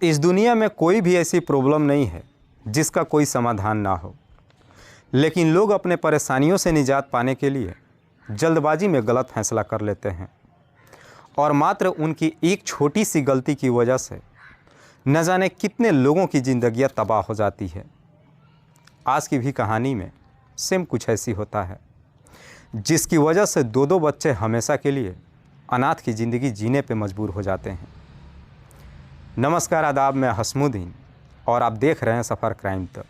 इस दुनिया में कोई भी ऐसी प्रॉब्लम नहीं है जिसका कोई समाधान ना हो, लेकिन लोग अपने परेशानियों से निजात पाने के लिए जल्दबाजी में गलत फैसला कर लेते हैं और मात्र उनकी एक छोटी सी गलती की वजह से न जाने कितने लोगों की ज़िंदगियां तबाह हो जाती है। आज की भी कहानी में सेम कुछ ऐसी होता है, जिसकी वजह से दो दो बच्चे हमेशा के लिए अनाथ की ज़िंदगी जीने पे मजबूर हो जाते हैं। नमस्कार, आदाब, मैं हसमुद्दीन और आप देख रहे हैं सफ़र क्राइम तक।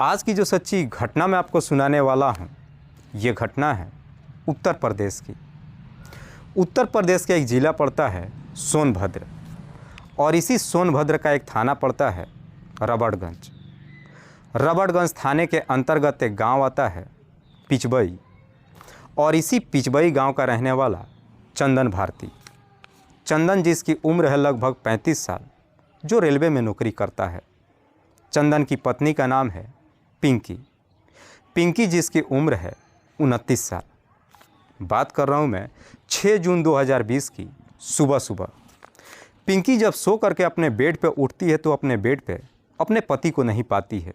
आज की जो सच्ची घटना मैं आपको सुनाने वाला हूँ, ये घटना है उत्तर प्रदेश की। उत्तर प्रदेश का एक ज़िला पड़ता है सोनभद्र और इसी सोनभद्र का एक थाना पड़ता है रबड़गंज। रबड़गंज थाने के अंतर्गत एक गांव आता है पिचबई और इसी पिचबई गांव का रहने वाला चंदन भारती। चंदन जिसकी उम्र है लगभग 35 साल, जो रेलवे में नौकरी करता है। चंदन की पत्नी का नाम है पिंकी। पिंकी जिसकी उम्र है 29 साल। बात कर रहा हूँ मैं 6 जून 2020 की सुबह सुबह। पिंकी जब सो करके अपने बेड पे उठती है तो अपने बेड पे अपने पति को नहीं पाती है।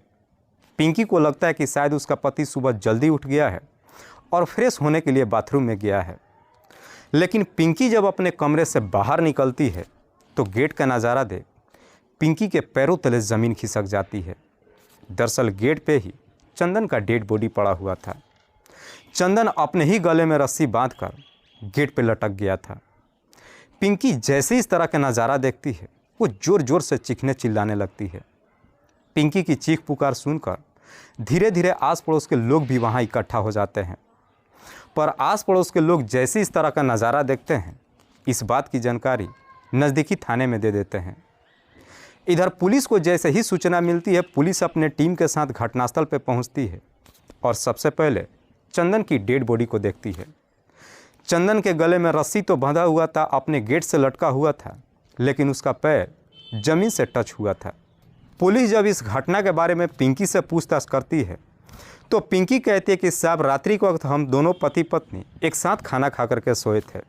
पिंकी को लगता है कि शायद उसका पति सुबह जल्दी उठ गया है और फ्रेश होने के लिए बाथरूम में गया है। लेकिन पिंकी जब अपने कमरे से बाहर निकलती है तो गेट का नज़ारा देख पिंकी के पैरों तले ज़मीन खिसक जाती है। दरअसल गेट पे ही चंदन का डेड बॉडी पड़ा हुआ था। चंदन अपने ही गले में रस्सी बांधकर गेट पे लटक गया था। पिंकी जैसे इस तरह का नज़ारा देखती है, वो ज़ोर ज़ोर से चीखने चिल्लाने लगती है। पिंकी की चीख पुकार सुनकर धीरे धीरे आस पड़ोस के लोग भी वहाँ इकट्ठा हो जाते हैं। पर आस पड़ोस के लोग जैसे इस तरह का नज़ारा देखते हैं, इस बात की जानकारी नज़दीकी थाने में दे देते हैं। इधर पुलिस को जैसे ही सूचना मिलती है, पुलिस अपने टीम के साथ घटनास्थल पर पहुंचती है और सबसे पहले चंदन की डेड बॉडी को देखती है। चंदन के गले में रस्सी तो बंधा हुआ था, अपने गेट से लटका हुआ था, लेकिन उसका पैर जमीन से टच हुआ था। पुलिस जब इस घटना के बारे में पिंकी से पूछताछ करती है तो पिंकी कहती है कि साहब, रात्रि के वक्त हम दोनों पति पत्नी एक साथ खाना खा करके सोए थे,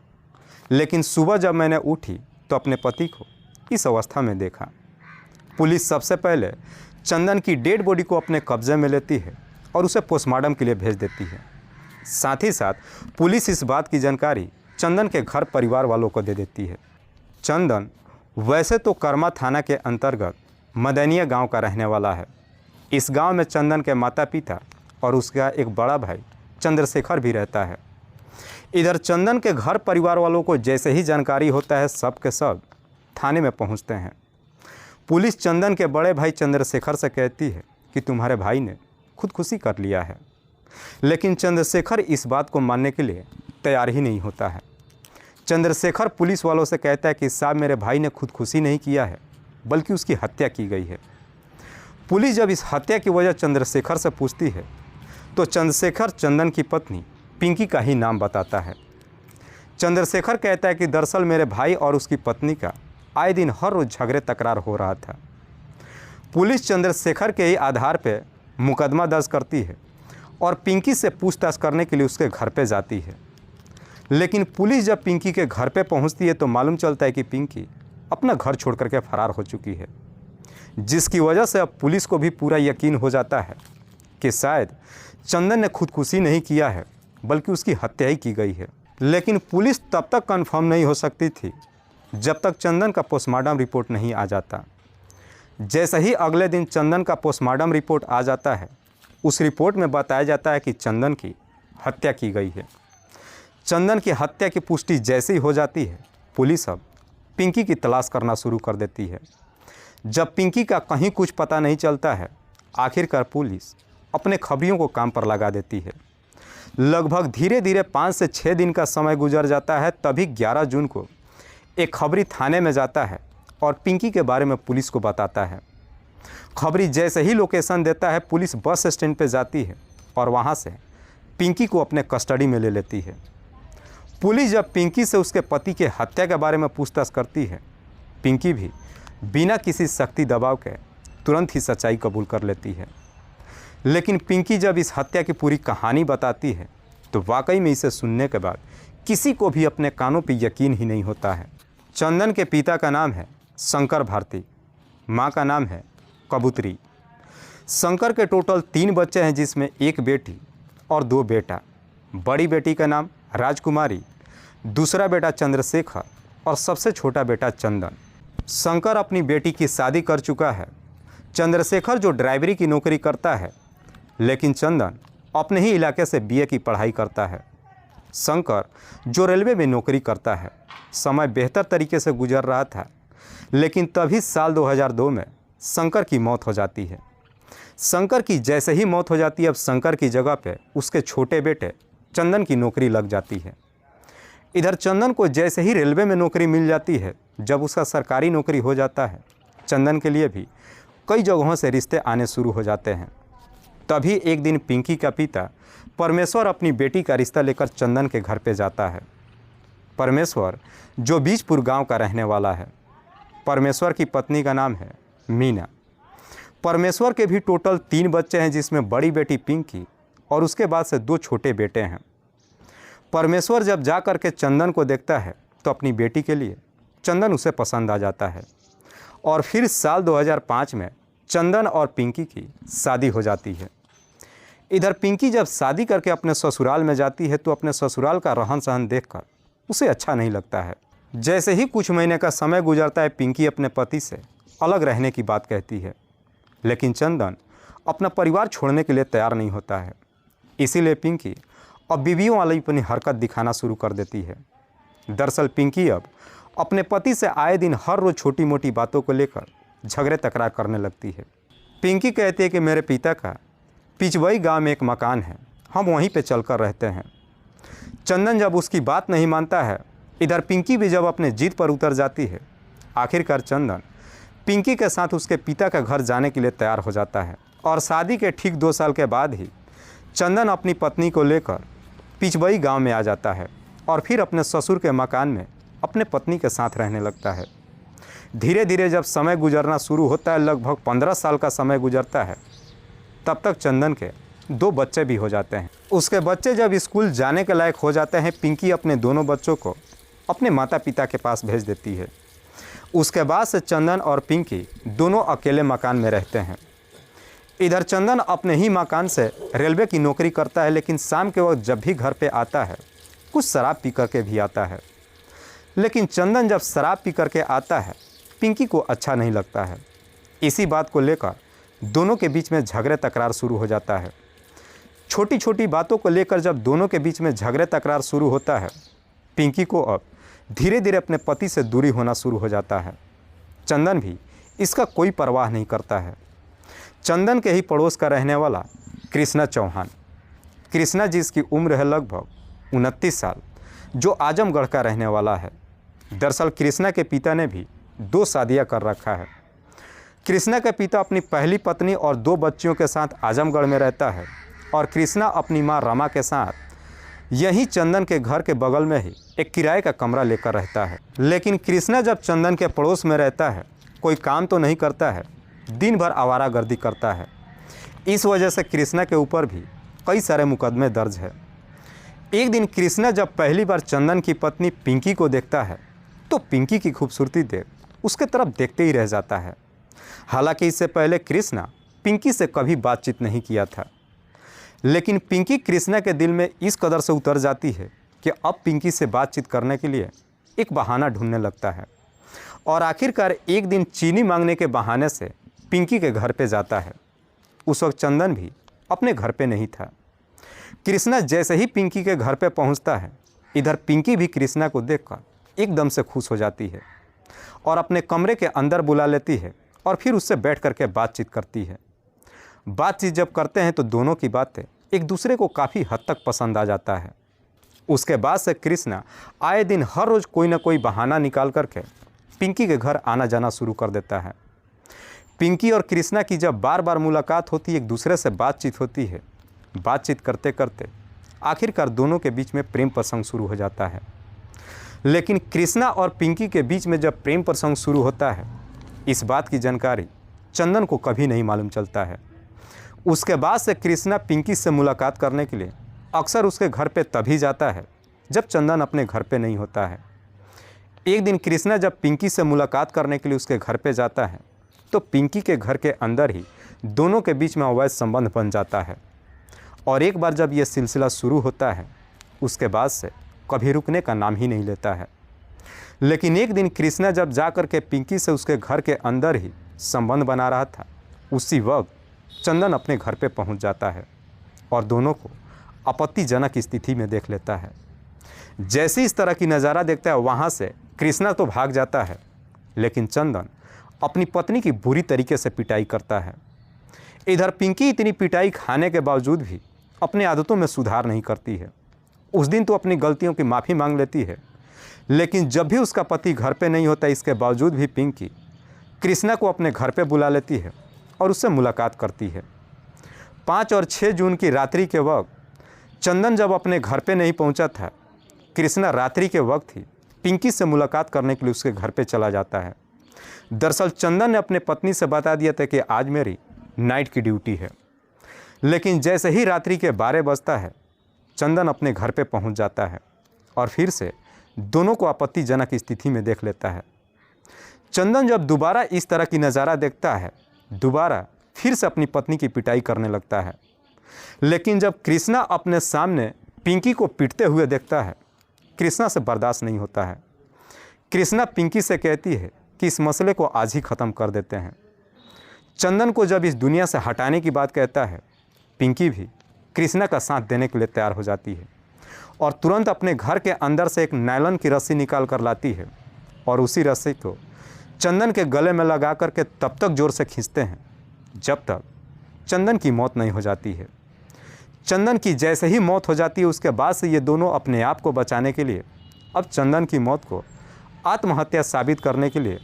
लेकिन सुबह जब मैंने उठी तो अपने पति को इस अवस्था में देखा। पुलिस सबसे पहले चंदन की डेड बॉडी को अपने कब्जे में लेती है और उसे पोस्टमार्टम के लिए भेज देती है। साथ ही साथ पुलिस इस बात की जानकारी चंदन के घर परिवार वालों को दे देती है। चंदन वैसे तो कर्मा थाना के अंतर्गत मदनिया गांव का रहने वाला है। इस गांव में चंदन के माता पिता और उसका एक बड़ा भाई चंद्रशेखर भी रहता है। इधर चंदन के घर परिवार वालों को जैसे ही जानकारी होता है, सब के सब थाने में पहुंचते हैं। पुलिस चंदन के बड़े भाई चंद्रशेखर से कहती है कि तुम्हारे भाई ने खुदकुशी कर लिया है, लेकिन चंद्रशेखर इस बात को मानने के लिए तैयार ही नहीं होता है। चंद्रशेखर पुलिस वालों से कहता है कि साहब, मेरे भाई ने खुदकुशी नहीं किया है, बल्कि उसकी हत्या की गई है। पुलिस जब इस हत्या की वजह चंद्रशेखर से पूछती है तो चंद्रशेखर चंदन की पत्नी पिंकी का ही नाम बताता है। चंद्रशेखर कहता है कि दरअसल मेरे भाई और उसकी पत्नी का आए दिन हर रोज़ झगड़े तकरार हो रहा था। पुलिस चंद्रशेखर के ही आधार पर मुकदमा दर्ज करती है और पिंकी से पूछताछ करने के लिए उसके घर पे जाती है। लेकिन पुलिस जब पिंकी के घर पे पहुंचती है तो मालूम चलता है कि पिंकी अपना घर छोड़ करके फरार हो चुकी है, जिसकी वजह से अब पुलिस को भी पूरा यकीन हो जाता है कि शायद चंदन ने खुदकुशी नहीं किया है, बल्कि उसकी हत्या ही की गई है। लेकिन पुलिस तब तक कंफर्म नहीं हो सकती थी जब तक चंदन का पोस्टमार्टम रिपोर्ट नहीं आ जाता। जैसे ही अगले दिन चंदन का पोस्टमार्टम रिपोर्ट आ जाता है, उस रिपोर्ट में बताया जाता है कि चंदन की हत्या की गई है। चंदन की हत्या की पुष्टि जैसे ही हो जाती है, पुलिस अब पिंकी की तलाश करना शुरू कर देती है। जब पिंकी का कहीं कुछ पता नहीं चलता है, आखिरकार पुलिस अपने खबरियों को काम पर लगा देती है। लगभग धीरे धीरे 5 से 6 दिन का समय गुजर जाता है। तभी 11 जून को एक खबरी थाने में जाता है और पिंकी के बारे में पुलिस को बताता है। खबरी जैसे ही लोकेशन देता है, पुलिस बस स्टैंड पर जाती है और वहाँ से पिंकी को अपने कस्टडी में ले लेती है। पुलिस जब पिंकी से उसके पति के हत्या के बारे में पूछताछ करती है, पिंकी भी बिना किसी सख्ती दबाव के तुरंत ही सच्चाई कबूल कर लेती है। लेकिन पिंकी जब इस हत्या की पूरी कहानी बताती है तो वाकई में इसे सुनने के बाद किसी को भी अपने कानों पर यकीन ही नहीं होता है। चंदन के पिता का नाम है शंकर भारती, माँ का नाम है कबूतरी। शंकर के टोटल 3 बच्चे हैं, जिसमें एक बेटी और 2 बेटा। बड़ी बेटी का नाम राजकुमारी, दूसरा बेटा चंद्रशेखर और सबसे छोटा बेटा चंदन। शंकर अपनी बेटी की शादी कर चुका है। चंद्रशेखर जो ड्राइवरी की नौकरी करता है, लेकिन चंदन अपने ही इलाके से बीए की पढ़ाई करता है। शंकर जो रेलवे में नौकरी करता है। समय बेहतर तरीके से गुजर रहा था, लेकिन तभी साल 2002 में शंकर की मौत हो जाती है। शंकर की जैसे ही मौत हो जाती है, अब शंकर की जगह पे उसके छोटे बेटे चंदन की नौकरी लग जाती है। इधर चंदन को जैसे ही रेलवे में नौकरी मिल जाती है, जब उसका सरकारी नौकरी हो जाता है, चंदन के लिए भी कई जगहों से रिश्ते आने शुरू हो जाते हैं। तभी एक दिन पिंकी का पिता परमेश्वर अपनी बेटी का रिश्ता लेकर चंदन के घर पे जाता है। परमेश्वर जो बीजपुर गांव का रहने वाला है। परमेश्वर की पत्नी का नाम है मीना। परमेश्वर के भी टोटल 3 बच्चे हैं, जिसमें बड़ी बेटी पिंकी और उसके बाद से 2 छोटे बेटे हैं। परमेश्वर जब जा कर के चंदन को देखता है, तो अपनी बेटी के लिए चंदन उसे पसंद आ जाता है और फिर साल 2005 में चंदन और पिंकी की शादी हो जाती है। इधर पिंकी जब शादी करके अपने ससुराल में जाती है, तो अपने ससुराल का रहन सहन देखकर उसे अच्छा नहीं लगता है। जैसे ही कुछ महीने का समय गुजरता है, पिंकी अपने पति से अलग रहने की बात कहती है, लेकिन चंदन अपना परिवार छोड़ने के लिए तैयार नहीं होता है। इसीलिए पिंकी अब बीवियों वाली अपनी हरकत दिखाना शुरू कर देती है। दरअसल पिंकी अब अपने पति से आए दिन हर रोज़ छोटी मोटी बातों को लेकर झगड़े तकरार करने लगती है। पिंकी कहती है कि मेरे पिता का पिचवई गांव में एक मकान है, हम वहीं पे चलकर रहते हैं। चंदन जब उसकी बात नहीं मानता है, इधर पिंकी भी जब अपने जिद पर उतर जाती है, आखिरकार चंदन पिंकी के साथ उसके पिता का घर जाने के लिए तैयार हो जाता है और शादी के ठीक 2 साल के बाद ही चंदन अपनी पत्नी को लेकर पिचवई गांव में आ जाता है और फिर अपने ससुर के मकान में अपने पत्नी के साथ रहने लगता है। धीरे धीरे जब समय गुजरना शुरू होता है, लगभग 15 साल का समय गुजरता है, तब तक चंदन के 2 बच्चे भी हो जाते हैं। उसके बच्चे जब स्कूल जाने के लायक हो जाते हैं, पिंकी अपने दोनों बच्चों को अपने माता पिता के पास भेज देती है। उसके बाद से चंदन और पिंकी दोनों अकेले मकान में रहते हैं। इधर चंदन अपने ही मकान से रेलवे की नौकरी करता है, लेकिन शाम के वक्त जब भी घर पे आता है, कुछ शराब पी करके भी आता है। लेकिन चंदन जब शराब पी करके आता है, पिंकी को अच्छा नहीं लगता है। इसी बात को लेकर दोनों के बीच में झगड़े तकरार शुरू हो जाता है। छोटी छोटी बातों को लेकर जब दोनों के बीच में झगड़े तकरार शुरू होता है, पिंकी को अब धीरे धीरे अपने पति से दूरी होना शुरू हो जाता है। चंदन भी इसका कोई परवाह नहीं करता है। चंदन के ही पड़ोस का रहने वाला कृष्णा चौहान, कृष्णा जिसकी उम्र है लगभग 29 साल, जो आजमगढ़ का रहने वाला है। दरअसल कृष्णा के पिता ने भी 2 शादियां कर रखा है। कृष्णा के पिता अपनी पहली पत्नी और 2 बच्चियों के साथ आजमगढ़ में रहता है और कृष्णा अपनी मां रमा के साथ यहीं चंदन के घर के बगल में ही एक किराए का कमरा लेकर रहता है। लेकिन कृष्णा जब चंदन के पड़ोस में रहता है, कोई काम तो नहीं करता है, दिन भर आवारागर्दी करता है। इस वजह से कृष्णा के ऊपर भी कई सारे मुकदमे दर्ज है। एक दिन कृष्णा जब पहली बार चंदन की पत्नी पिंकी को देखता है, तो पिंकी की खूबसूरती देख उसके तरफ देखते ही रह जाता है। हालांकि इससे पहले कृष्णा पिंकी से कभी बातचीत नहीं किया था, लेकिन पिंकी कृष्णा के दिल में इस कदर से उतर जाती है कि अब पिंकी से बातचीत करने के लिए एक बहाना ढूंढने लगता है और आखिरकार एक दिन चीनी मांगने के बहाने से पिंकी के घर पे जाता है। उस वक्त चंदन भी अपने घर पे नहीं था। कृष्णा जैसे ही पिंकी के घर पे पहुंचता है, इधर पिंकी भी कृष्णा को देखकर एकदम से खुश हो जाती है और अपने कमरे के अंदर बुला लेती है और फिर उससे बैठ करके बातचीत करती है। बातचीत जब करते हैं तो दोनों की बातें एक दूसरे को काफ़ी हद तक पसंद आ जाता है। उसके बाद से कृष्णा आए दिन हर रोज़ कोई ना कोई बहाना निकाल करके पिंकी के घर आना जाना शुरू कर देता है। पिंकी और कृष्णा की जब बार बार मुलाकात होती है, एक दूसरे से बातचीत होती है। बातचीत करते करते आखिरकार दोनों के बीच में प्रेम प्रसंग शुरू हो जाता है। लेकिन कृष्णा और पिंकी के बीच में जब प्रेम प्रसंग शुरू होता है, इस बात की जानकारी चंदन को कभी नहीं मालूम चलता है। उसके बाद से कृष्णा पिंकी से मुलाकात करने के लिए अक्सर उसके घर पे तभी जाता है जब चंदन अपने घर पे नहीं होता है। एक दिन कृष्णा जब पिंकी से मुलाकात करने के लिए उसके घर पे जाता है तो पिंकी के घर के अंदर ही दोनों के बीच में अवैध संबंध बन जाता है। और एक बार जब यह सिलसिला शुरू होता है उसके बाद से कभी रुकने का नाम ही नहीं लेता है। लेकिन एक दिन कृष्णा जब जा कर के पिंकी से उसके घर के अंदर ही संबंध बना रहा था, उसी वक्त चंदन अपने घर पे पहुंच जाता है और दोनों को आपत्तिजनक स्थिति में देख लेता है। जैसे इस तरह की नज़ारा देखता है वहाँ से कृष्णा तो भाग जाता है, लेकिन चंदन अपनी पत्नी की बुरी तरीके से पिटाई करता है। इधर पिंकी इतनी पिटाई खाने के बावजूद भी अपनी आदतों में सुधार नहीं करती है। उस दिन तो अपनी गलतियों की माफ़ी मांग लेती है, लेकिन जब भी उसका पति घर पे नहीं होता इसके बावजूद भी पिंकी कृष्णा को अपने घर पे बुला लेती है और उससे मुलाकात करती है। 5 और 6 जून की रात्रि के वक्त चंदन जब अपने घर पे नहीं पहुंचा था, कृष्णा रात्रि के वक्त ही पिंकी से मुलाकात करने के लिए उसके घर पे चला जाता है। दरअसल चंदन ने अपने पत्नी से बता दिया था कि आज मेरी नाइट की ड्यूटी है, लेकिन जैसे ही रात्रि के 12 बजता है चंदन अपने घर पे पहुंच जाता है और फिर से दोनों को आपत्तिजनक स्थिति में देख लेता है। चंदन जब दोबारा इस तरह की नज़ारा देखता है, दोबारा फिर से अपनी पत्नी की पिटाई करने लगता है। लेकिन जब कृष्णा अपने सामने पिंकी को पीटते हुए देखता है, कृष्णा से बर्दाश्त नहीं होता है। कृष्णा पिंकी से कहती है कि इस मसले को आज ही ख़त्म कर देते हैं। चंदन को जब इस दुनिया से हटाने की बात कहता है, पिंकी भी कृष्णा का साथ देने के लिए तैयार हो जाती है और तुरंत अपने घर के अंदर से एक नायलॉन की रस्सी निकाल कर लाती है और उसी रस्सी को चंदन के गले में लगा कर के तब तक ज़ोर से खींचते हैं जब तक चंदन की मौत नहीं हो जाती है। चंदन की जैसे ही मौत हो जाती है उसके बाद से ये दोनों अपने आप को बचाने के लिए अब चंदन की मौत को आत्महत्या साबित करने के लिए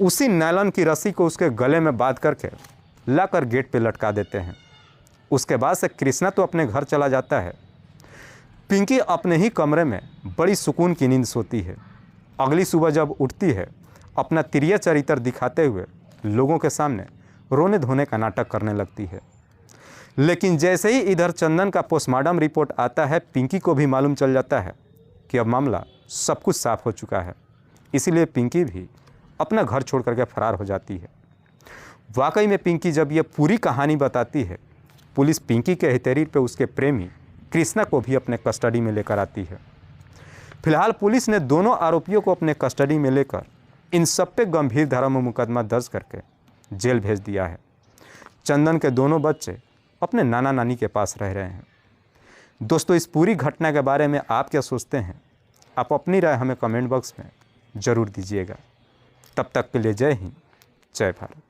उसी नायलॉन की रस्सी को उसके गले में बांध करके लाकर गेट पे लटका देते हैं। उसके बाद से कृष्णा तो अपने घर चला जाता है। पिंकी अपने ही कमरे में बड़ी सुकून की नींद सोती है। अगली सुबह जब उठती है अपना तिरिया चरित्र दिखाते हुए लोगों के सामने रोने धोने का नाटक करने लगती है। लेकिन जैसे ही इधर चंदन का पोस्टमार्टम रिपोर्ट आता है, पिंकी को भी मालूम चल जाता है कि अब मामला सब कुछ साफ हो चुका है। इसीलिए पिंकी भी अपना घर छोड़ करके फरार हो जाती है। वाकई में पिंकी जब यह पूरी कहानी बताती है, पुलिस पिंकी के हितैषी पे उसके प्रेमी कृष्णा को भी अपने कस्टडी में लेकर आती है। फिलहाल पुलिस ने दोनों आरोपियों को अपने कस्टडी में लेकर इन सब पे गंभीर धारा में मुकदमा दर्ज करके जेल भेज दिया है। चंदन के दोनों बच्चे अपने नाना नानी के पास रह रहे हैं। दोस्तों, इस पूरी घटना के बारे में आप क्या सोचते हैं? आप अपनी राय हमें कमेंट बॉक्स में ज़रूर दीजिएगा। तब तक के लिए जय हिंद, जय भारत।